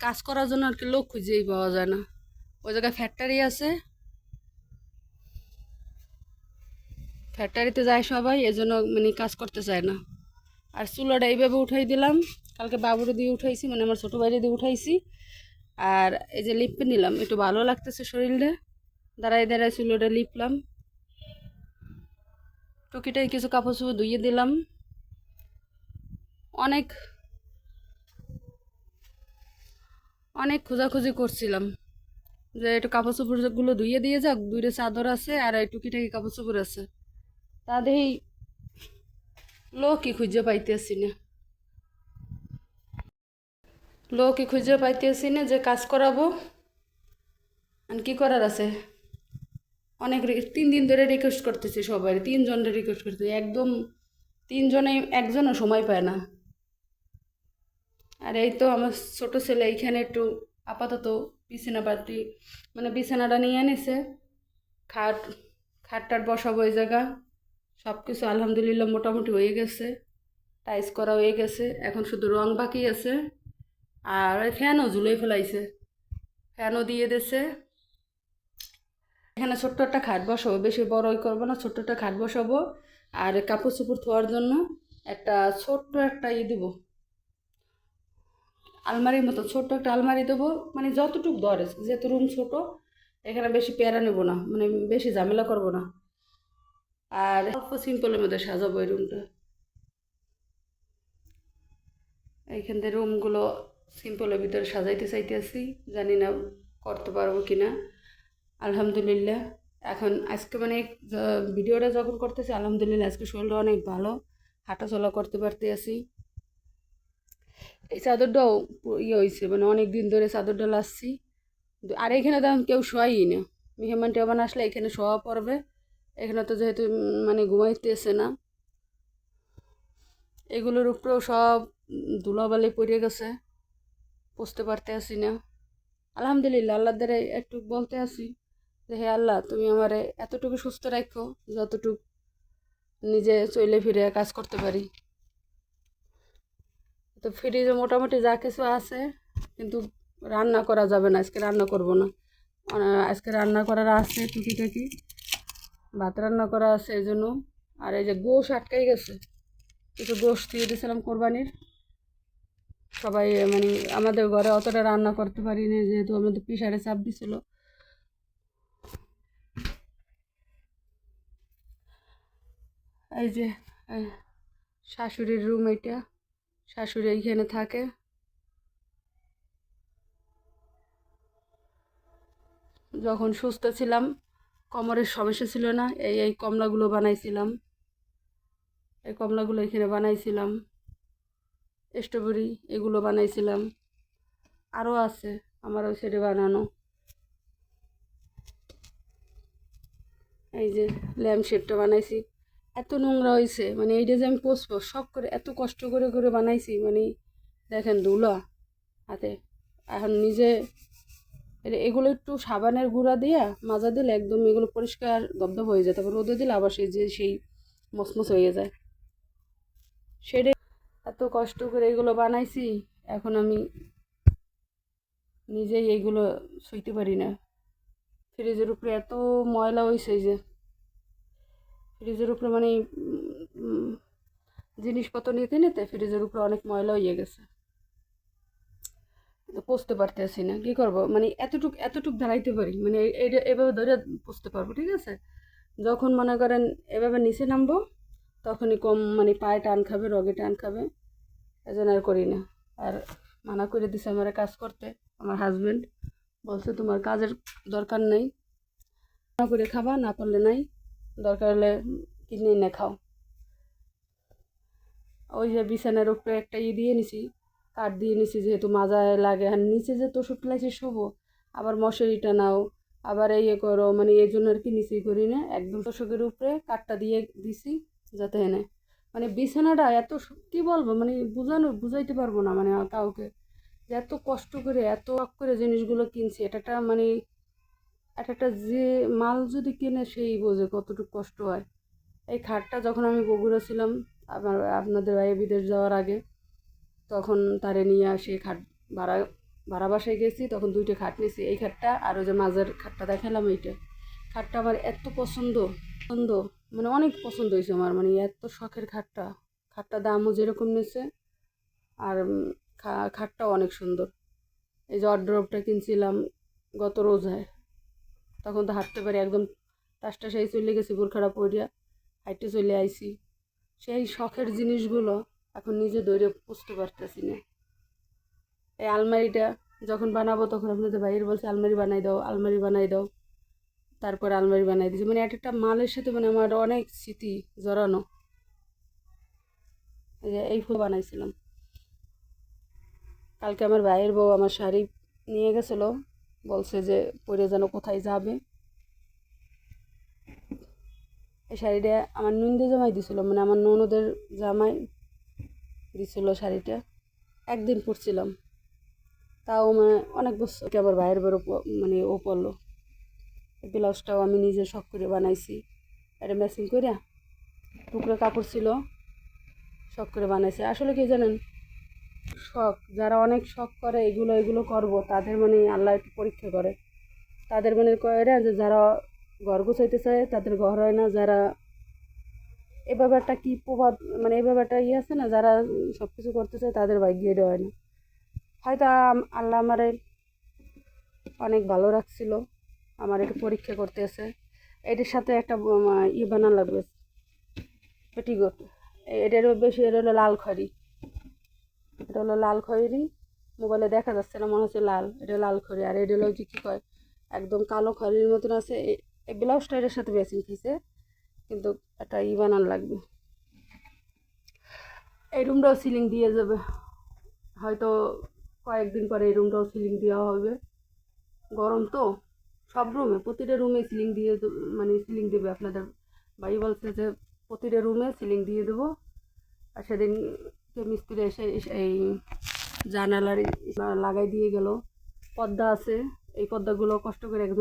কাজ করার জন্য আর কি লোক খুঁজেই পাওয়া যায় না। ওই জায়গায় ফ্যাক্টরি আছে, ফ্যাক্টরিতে যায় সবাই, এজন্য মানে কাজ করতে চায় না। আর চুলাটা এইভাবে উঠাই দিলাম, কালকে বাবুরে দিয়ে উঠাইছি, মানে আমার ছোটো বাইরে দিয়ে উঠাইছি। আর এই যে লিপে নিলাম, একটু ভালো লাগতেছে শরীরে, দাঁড়াই দাঁড়াই চুলোটা লিপলাম। টুকিটাই কিছু কাপড় চোপড় ধুইয়ে দিলাম। অনেক অনেক খোঁজাখুঁজি করছিলাম যে একটু কাপড় চোপড়গুলো ধুইয়ে দিয়ে যাক, দুইটা চাদর আছে আর এই টুকিটাকি কাপড় চোপড় আছে, তা দেখি লোকই খুঁজে পাইতেছি না, লোকই খুঁজে পাইতেছি না যে কাজ করাবো। আর কি করার আছে, অনেক 3 দিন ধরে রিকোয়েস্ট করতেছি সবাই, 3জনের রিকোয়েস্ট করতেছি, একদম 3জনে একজনও সময় পায় না। আর এই তো আমার ছোট ছেলে এইখানে একটু আপাতত বিছানা পাতি, মানে বিছানাটা নিয়ে এনেছে, খাট খাটটার বসাবো ওই জায়গা। সব কিছু আলহামদুলিল্লাহ মোটামুটি হয়ে গেছে, টাইস করা হয়ে গেছে, এখন শুধু রং বাকি আছে। আর ওই ফ্যানও ঝুলে ফেলাইছে, ফ্যানও দিয়ে দিছে। এখানে ছোট্ট একটা খাট বসাবো, বেশি বড়ই করবো না, ছোট্ট একটা খাট বসাবো। আর কাপড় চোপড় ধোয়ার জন্য একটা ছোট্ট একটা দেবো, আলমারির মতো ছোট্ট একটা আলমারি দেবো, মানে যতটুকু ধরে, যেহেতু রুম ছোট, এখানে বেশি প্যারা নেবো না, মানে বেশি ঝামেলা করবো না। আর অল্প সিম্পলের মধ্যে সাজাবো এই রুমটা। এইখান থেকে রুমগুলো সিম্পলের ভিতরে সাজাইতে চাইতেছি, জানি না করতে পারবো কি না। আলহামদুলিল্লাহ এখন আজকে মানে ভিডিওটা যখন করতেছি, আলহামদুলিল্লাহ আজকে শরীরটা অনেক ভালো, হাঁটাচলা করতে পারতে আছি। এই চাদরটাও হয়েছে, মানে অনেক দিন ধরে চাদরটা লাসছি। আর এখানে তেমন কেউ শোয়াই না, মেহমান টেহমান আসলে এখানে শোয়া পড়বে। এখানে তো যেহেতু মানে ঘুমাইতেছে না, এগুলোর উপরেও সব ধুলাবালি পড়ে গেছে, বুঝতে পারতে আসি না। আলহামদুলিল্লাহ আল্লাহ দ্বারা একটু বলতে আসি যে হে আল্লাহ, তুমি আমারে এতটুকু সুস্থ রাখো যতটুকু নিজে চলে ফিরে কাজ করতে পারি। তো ফ্রিজে মোটামুটি যা কিছু আছে, কিন্তু রান্না করা যাবে না, আজকে রান্না করব না। আজকে রান্না করার আছে টুকিটাকি, ভাত রান্না করা আছে এই জন্য। আর এই যে গোশ আটকাই গেছে, কিছু গোশ দিয়ে দিয়েছিলাম কোরবানির, সবাই মানে আমাদের ঘরে অতটা রান্না করতে পারি না, যেহেতু আমাদের প্রেশারে চাপ দিছিল। এই যে শাশুড়ির রুম এটা, শাশুড়ি এইখানে থাকে। যখন সুস্থ ছিলাম, কোমরের সমস্যা ছিল না, এই কমলাগুলো বানাইছিলাম, এই কমলাগুলো এখানে বানাইছিলাম, স্ট্রবেরি এগুলো বানাইছিলাম, আরও আছে আমার ওই সাইডে বানানো। এই যে ল্যাম্প শেডটা বানাইছি, এত নোংরা হয়েছে, মানে এইটা যে আমি পোষবো শখ করে এত কষ্ট করে করে বানাইছি, মানে দেখেন ধুলা হাতে। এখন নিজে এগুলো একটু সাবানের গুঁড়া দিয়া মাজা দিলে একদম এগুলো পরিষ্কার দবদব হয়ে যায়, তারপর রোদে দিলে আবার সেই মসমস হয়ে যায়। সেটাই এত কষ্ট করে এগুলো বানাইছি, এখন আমি নিজেই এইগুলো সইতে পারি না। ফ্রিজের উপরে এত ময়লা হয়েছে, যে ফ্রিজের উপরে মানে জিনিসপত্র নিতে নিতে ফ্রিজের উপরে অনেক ময়লা হয়ে গেছে, পুষতে পারতেছি না, কী করবো, মানে এতটুক দাঁড়াইতে পারি, মানে এইটা এভাবে ধরে পুষতে পারবো, ঠিক আছে। যখন মনে করেন এভাবে নিচে নামবো, তখনই কম মানে পায়ে টান খাবে, রগে টান খাবে, এজন্য আর করি না। আর মানা করে দিছে আমার কাজ করতে, আমার হাজব্যান্ড বলছে তোমার কাজের দরকার নেই, না করে খাবা, না পারলে নাই, দরকার হলে কিনে এনে খাও। ওই যে বিছানার উপরে একটা দিয়ে নিছি, কাঠ দিয়ে নিছি, যেহেতু মাজায় লাগে, আর নিচে যে তোষক লাগছে শোবো, আবার মশারি টানাও, আবার করো, মানে এই জন্য আর কি নিচে করি না, একদম তোষকের উপরে কাঠটা দিয়ে দিছি, যাতে এনে মানে বিছানাটা এত কী বলবো, মানে বুঝাইতে পারবো না মানে কাউকে, যে এত কষ্ট করে এত করে জিনিসগুলো কিনছি। এটা মানে একটা যে মাল যদি কিনে সেই বোঝে কতটুকু কষ্ট হয়। এই খাটটা যখন আমি বগুড়া ছিলাম, আপনাদের ভাই বিদেশ যাওয়ার আগে, তখন তারে নিয়ে আসি খাট ভাড়া ভাড়া বাসায় গেছি তখন 2টা খাট নিয়েছি, এই খাটটা আর ওই যে মাঝের খাটটা দেখালাম এইটা। খাটটা আমার এত পছন্দ পছন্দ মানে অনেক পছন্দ হয়েছে আমার, মানে এত শখের খাটটা। খাটটা দামও যেরকম নিয়েছে আর খাটটাও অনেক সুন্দর। এই যে ওয়ারড্রবটা কিনছিলাম গত রোজায়, তখন তো হাঁটতে পারি একদম টাসটা সেই চলে গেছি, বোরখাটা পরিয়া হাইটে চলে আইছি। সেই শখের জিনিসগুলো এখন নিজে দৌড়ে পুষতে পারতেছি না। এই আলমারিটা যখন বানাবো তখন আপনাদের বাইরে বলছে আলমারি বানাই দাও, আলমারি বানাই দাও। তারপর আলমারি বানাই দিয়েছি, মানে একটা মালের সাথে মানে আমার অনেক স্মৃতি জড়ানো। এই যে এই ফুল বানাইছিলাম। কালকে আমার ভাইয়ের বউ আমার শাড়ি নিয়ে গেছিলো, বলছে যে পরে যেন কোথায় যাবে। এই শাড়িটা আমার নন্দে জামাই দিছিল, মানে আমার ননদের জামাই দিছিল শাড়িটা। একদিন পরছিলাম, তাও মানে অনেক বছর আবার ভাইয়ের বড় মানে ও পরলো। এই ব্লাউজটাও আমি নিজে শখ করে বানাইছি, এটা ম্যাচিং করে টুকরো কাপড় ছিল, শখ করে বানাইছি। আসলে কি জানেন, শখ যারা অনেক শখ করে এগুলো এগুলো করব, তাদের মানে আল্লাহ একটু পরীক্ষা করে। তাদের মানে করে যে যারা ঘর গুছাইতে চায় তাদের ঘর হয় না, যারা এ ব্যাপারটা কি প্রবাদ, মানে এই ব্যাপারটা আছে না, যারা সব কিছু করতে চায় তাদের ভাগ্যে এটা হয় না। হয়তো আল্লাহ আমারে অনেক ভালো রাখছিল, আমার একটু পরীক্ষা করতেছে। এটার সাথে একটা বানানো লাগবে পেটিকোট। এটারও বেশি, এটা হলো লাল খড়ি, এটা হলো লাল খয়েরি। মোবাইলে দেখা যাচ্ছে না, মনে হচ্ছে লাল, এটা লাল খড়ি। আর এটা হলো যে কী কয় একদম কালো খড়ির মতন আছে। এই ব্লাউজটা এটার সাথে ম্যাচিং খাইছে, কিন্তু একটা বানানো লাগবে। এই রুমটাও সিলিং দিয়ে যাবে হয়তো কয়েকদিন পরে, এই রুমটাও সিলিং দেওয়া হবে। গরম তো, সব রুমে প্রতিটা রুমে সিলিং দিয়ে মানে সিলিং দেবে আপনাদের ভাই বলছে যে প্রতিটা রুমে সিলিং দিয়ে দেবো। আর সেদিন মিস্ত্রি এসে এই জানালার লাগাই দিয়ে গেল। পর্দা আছে, এই পর্দাগুলো কষ্ট করে একজন